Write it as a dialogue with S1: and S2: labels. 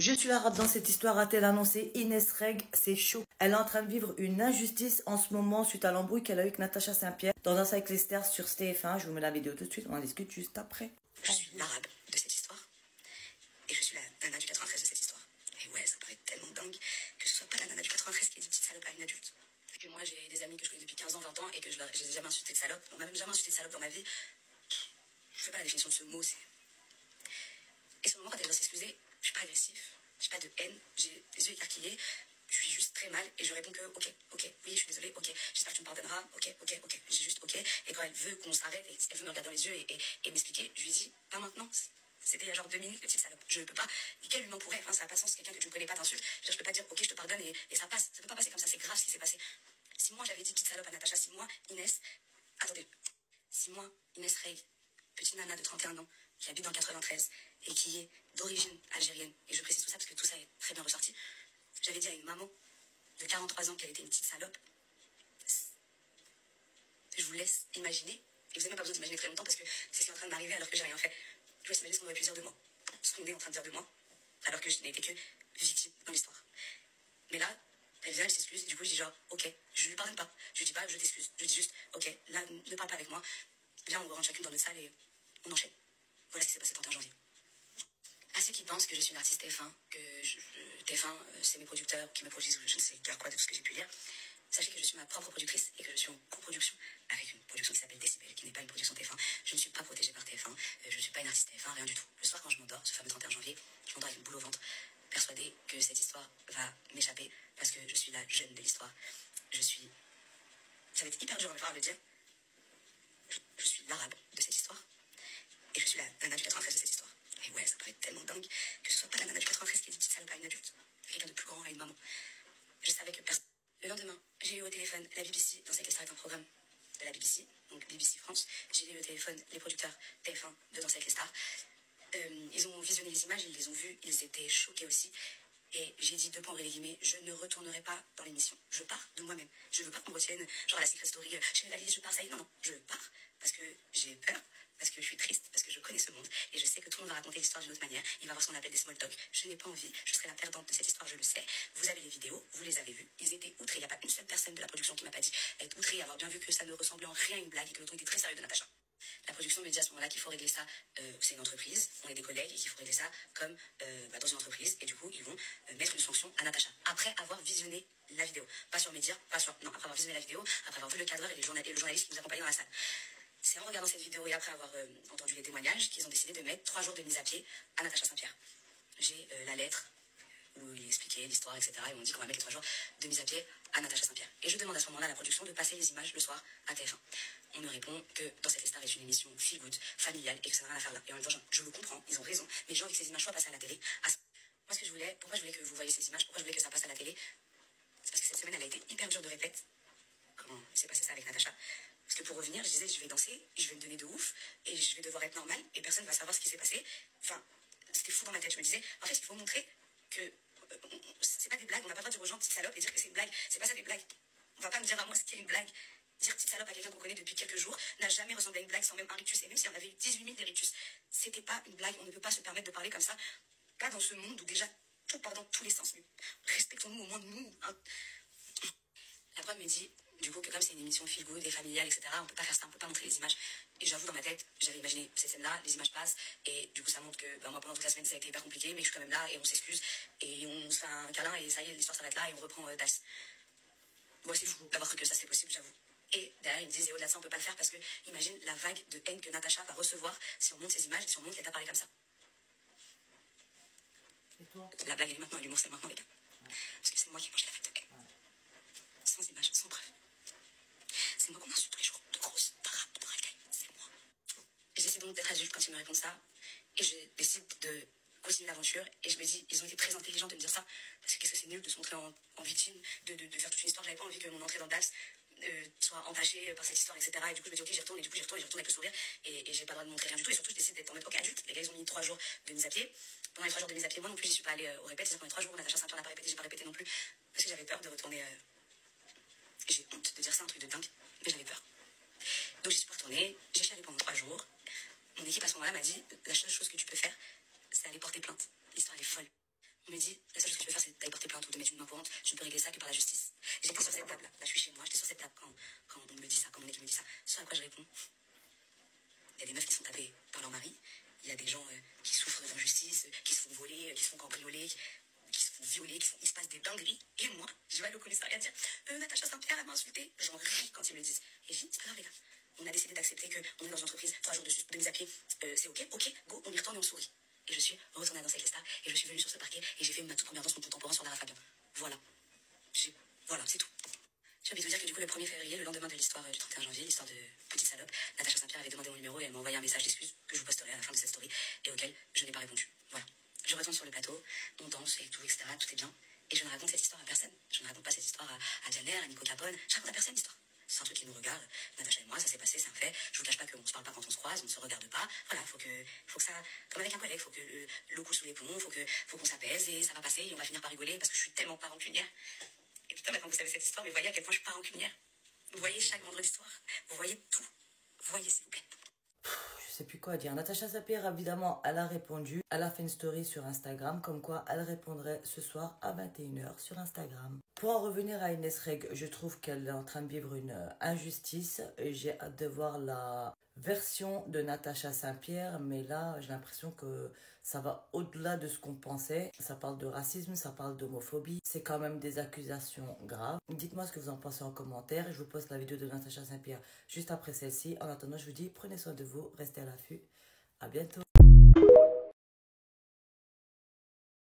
S1: Je suis la rate dans cette histoire, a-t-elle annoncé. Inès Reg, c'est chaud. Elle est en train de vivre une injustice en ce moment suite à l'embrouille qu'elle a eu avec Natacha Saint-Pierre dans un cycle Stars sur TF1. Je vous mets la vidéo tout de suite, on en discute juste après.
S2: Je suis l'arabe de cette histoire et je suis la nana du 93 de cette histoire. Et ouais, ça paraît tellement dingue que ce soit pas la nana du 93 qui est dit petite salope à une adulte. Et que moi j'ai des amis que je connais depuis 15 ans, 20 ans et que je les ai jamais insultés de salope. On m'a même jamais insulté de salope dans ma vie. Je sais pas la définition de ce mot, c'est. Et sur le moment, quand elle vient s'excuser, je suis pas agressif, j'ai pas de haine, j'ai les yeux écarquillés, je suis juste très mal et je réponds que ok, oui, je suis désolée, ok, j'espère que tu me pardonneras, ok, j'ai juste ok. Et quand elle veut qu'on s'arrête et elle veut me regarder dans les yeux et m'expliquer, je lui dis pas maintenant. C'était il y a genre 2 minutes, petite salope. Je peux pas. Quel humain pourrait, enfin, ça n'a pas de sens, quelqu'un que tu ne connais pas t'insulte. Je peux pas dire, ok, je te pardonne et ça passe. Ça peut pas passer comme ça, c'est grave ce qui s'est passé. Si moi j'avais dit petite salope à Natacha, si moi, Inès, attendez, si moi, Inès Rey, petite nana de 31 ans, qui habite dans le 93 et qui est d'origine algérienne, et je précise tout ça parce que tout ça est très bien ressorti, j'avais dit à une maman de 43 ans qu'elle était une petite salope, je vous laisse imaginer, et vous n'avez même pas besoin d'imaginer très longtemps parce que c'est ce qui est en train de m'arriver alors que j'ai rien fait. Je vous laisse imaginer ce qu'on aurait pu dire de moi, ce qu'on est en train de dire de moi, alors que je n'ai été que victime dans l'histoire. Mais là, elle vient, elle s'excuse, et du coup je dis genre, ok, je lui pardonne pas, je lui dis pas, je t'excuse, je dis juste, ok, là, ne parle pas avec moi, viens, on rentre chacune dans notre salle et on enchaîne. Voilà ce qui s'est passé le 31 janvier. À ceux qui pensent que je suis une artiste TF1, que TF1, c'est mes producteurs qui me produisent, je ne sais faire quoi de tout ce que j'ai pu lire, sachez que je suis ma propre productrice et que je suis en coproduction avec une production qui s'appelle Décibel, qui n'est pas une production TF1. Je ne suis pas protégée par TF1, je ne suis pas une artiste TF1, rien du tout. Le soir, quand je m'endors, ce fameux 31 janvier, je m'endors avec une boule au ventre, persuadée que cette histoire va m'échapper parce que je suis la jeune de l'histoire. Je suis. Ça va être hyper dur à me faire le dire. Je suis l'arabe de cette histoire et je suis la nana du 93 de cette histoire. Et ouais, ça paraît tellement dingue que ce soit pas la nana du 93 qui est dit petite salope à une adulte, quelqu'un de plus grand à une maman. Je savais que personne. Le lendemain, j'ai eu au téléphone la BBC, dans cette histoire est un programme de la BBC, donc BBC France. J'ai eu au téléphone les producteurs TF1 de Danser avec les stars. Ils ont visionné les images, ils les ont vues, ils étaient choqués aussi. Et j'ai dit, deux points les guillemets, je ne retournerai pas dans l'émission. Je pars de moi-même. Je veux pas qu'on me retienne, genre à la Secret Story, je fais la liste, je pars, ça y est. Non, non, je pars parce que j'ai peur, parce que je suis triste, parce que je connais ce monde et je sais que tout le monde va raconter l'histoire d'une autre manière. Il va avoir ce qu'on appelle des small talk. Je n'ai pas envie, je serai la perdante de cette histoire, je le sais. Vous avez les vidéos, vous les avez vues. Ils étaient outrés. Il n'y a pas une seule personne de la production qui m'a pas dit être outrée, avoir bien vu que ça ne ressemblait en rien à une blague et que le ton était très sérieux de Natacha. La production me dit à ce moment-là qu'il faut régler ça, c'est une entreprise, on est des collègues et qu'il faut régler ça comme dans une entreprise. Et du coup, ils vont mettre une sanction à Natacha. Après avoir visionné la vidéo. Pas sur Média, pas sur. Non, après avoir visionné la vidéo, après avoir vu le cadreur et le journaliste qui nous accompagnaient dans la salle. C'est en regardant cette vidéo et après avoir entendu les témoignages qu'ils ont décidé de mettre 3 jours de mise à pied à Natacha Saint-Pierre. J'ai la lettre où il expliquait l'histoire, etc. Ils m'ont dit qu'on va mettre les 3 jours de mise à pied à Natacha Saint-Pierre. Et je demande à ce moment-là à la production de passer les images le soir à TF1. On me répond que Dans cette star est une émission feel good, familiale et que ça n'a rien à faire là. Et en même temps, je le comprends, ils ont raison, mais j'ai envie que ces images soient passées à la télé. Moi, ce que je voulais, pourquoi je voulais que vous voyez ces images, pourquoi je voulais que ça passe à la télé, c'est parce que cette semaine, elle a été hyper dure de répète. Comment il s'est passé ça avec Natacha? Parce que pour revenir, je disais, je vais danser, je vais me donner de ouf, et je vais devoir être normale, et personne ne va savoir ce qui s'est passé. Enfin, c'était fou dans ma tête. Je me disais, en fait, il faut montrer que c'est pas des blagues, on n'a pas le droit de dire aux gens petite salope et dire que c'est une blague. C'est pas ça des blagues. On va pas me dire à moi ce qu'est une blague. Dire petite salope à quelqu'un qu'on connaît depuis quelques jours n'a jamais ressemblé à une blague sans même un rictus. Et même si on avait eu 18 000 des rictus, c'était pas une blague. On ne peut pas se permettre de parler comme ça. Pas dans ce monde où déjà tout part dans tous les sens. Mais respectons-nous au moins nous. Hein. La preuve me dit, du coup, que comme c'est une émission feel good et familiale, etc., on peut pas faire ça, on peut pas montrer les images. Et j'avoue, dans ma tête, j'avais imaginé cette scène-là, les images passent, et du coup, ça montre que moi, pendant toute la semaine, ça a été hyper compliqué, mais je suis quand même là, et on s'excuse, et on se fait un câlin, et ça y est, l'histoire s'arrête là, et on reprend Dals. Bon, c'est fou d'avoir cru que ça c'est possible, j'avoue. Et derrière, ils me disent, et au-delà de ça, on peut pas le faire parce que, imagine la vague de haine que Natacha va recevoir si on monte ces images et si on montre qu'elle t'a parlé comme ça.
S1: Et toi?
S2: La blague, elle est maintenant, l'humour, c'est maintenant, les gars. Parce que c'est moi qui ai mangé la vague de haine. Sans images, sans preuve. C'est moi qu'on insulte tous les jours. De grosse tarade, de racaille. C'est moi. J'essaie donc d'être adulte quand ils me répondent ça. Et je décide de continuer l'aventure. Et je me dis, ils ont été très intelligents de me dire ça. Parce que qu'est-ce que c'est nul de se montrer en victime, de faire toute une histoire. J'avais pas envie que mon entrée dans le DAS soit entachée par cette histoire, etc. Et du coup, je me dis, ok, j'y retourne. Et du coup, j'y retourne avec le sourire. Et j'ai pas le droit de montrer rien du tout. Et surtout, je décide d'être en mode, ok, adulte. Les gars, ils ont mis 3 jours de mise à pied. Pendant les 3 jours de mise à pied, moi non plus, j'y suis pas allée au répète. C'est pendant les 3 jours où Natacha Saint-Pierre n'a pas répété, j'ai pas répété non plus. Parce que j'avais peur de retourner. J'ai honte de dire ça, un truc de dingue. Mais j'avais peur. Donc j'y suis pas retournée, j'ai chialé pendant 3 jours. Mon équipe à ce moment-là m'a dit, la seule chose que tu peux faire, c'est aller porter plainte. L'histoire elle est folle. On me dit, la seule chose que tu peux faire, c'est d'aller porter plainte ou de mettre une main courante. Tu ne peux régler ça que par la justice. J'étais sur cette table-là. Là, je suis chez moi. J'étais sur cette table quand on me dit ça, quand mon équipe me dit ça. Ce à quoi je réponds, il y a des meufs qui sont tapées par leur mari. Il y a des gens qui souffrent d'injustice, qui se font voler, qui se font cambrioler, qui se font violer, il se passe des dingueries. Et moi, je vais aller au commissariat dire Natacha Saint-Pierre, elle m'a insulté. J'en ris quand ils me le disent. Et je dis, c'est pas grave, les gars. On a décidé d'accepter qu'on est dans une entreprise, 3 jours de mise à pied. C'est ok, go, on y retourne et on sourit. Et je suis retournée à danser avec les stars. Et je suis venue sur ce parquet et j'ai fait ma toute première danse contemporain sur Lara Fabian. Voilà. Voilà, c'est tout. J'ai envie de vous dire que du coup, le 1er février, le lendemain de l'histoire du 31 janvier, l'histoire de Petite Salope, Natacha Saint-Pierre avait demandé mon numéro et elle m'a envoyé un message d'excuse que je vous posterai à la fin de cette story et auquel je n'ai pas répondu. Voilà. Je retourne sur le plateau, on danse et tout, etc. Tout est bien. Et je ne raconte cette histoire à personne. Je ne raconte pas cette histoire à Janer, à Nico Capone. Je raconte à personne l'histoire. C'est un truc qui nous regarde. Natacha et moi, ça s'est passé, c'est un fait. Je vous cache pas qu'on ne se parle pas quand on se croise, on ne se regarde pas. Voilà, faut que ça, comme avec un collègue, faut que l'eau coule sous les ponts, faut qu'on s'apaise et ça va passer et on va finir par rigoler parce que je suis tellement pas rancunière. Et putain, maintenant que vous savez cette histoire, mais voyez à quel point je suis pas rancunière. Vous voyez chaque vendredi soir, vous voyez tout. Vous voyez, s'il vous plaît.
S1: Je sais plus quoi dire. Natacha Saint-Pierre, évidemment, elle a répondu. Elle a fait une story sur Instagram, comme quoi elle répondrait ce soir à 21h sur Instagram. Pour en revenir à Inès Reg, je trouve qu'elle est en train de vivre une injustice. J'ai hâte de voir la version de Natacha Saint-Pierre, mais là, j'ai l'impression que ça va au-delà de ce qu'on pensait. Ça parle de racisme, ça parle d'homophobie. C'est quand même des accusations graves. Dites-moi ce que vous en pensez en commentaire. Je vous poste la vidéo de Natacha Saint-Pierre juste après celle-ci. En attendant, je vous dis, prenez soin de vous, restez à l'affût. À bientôt.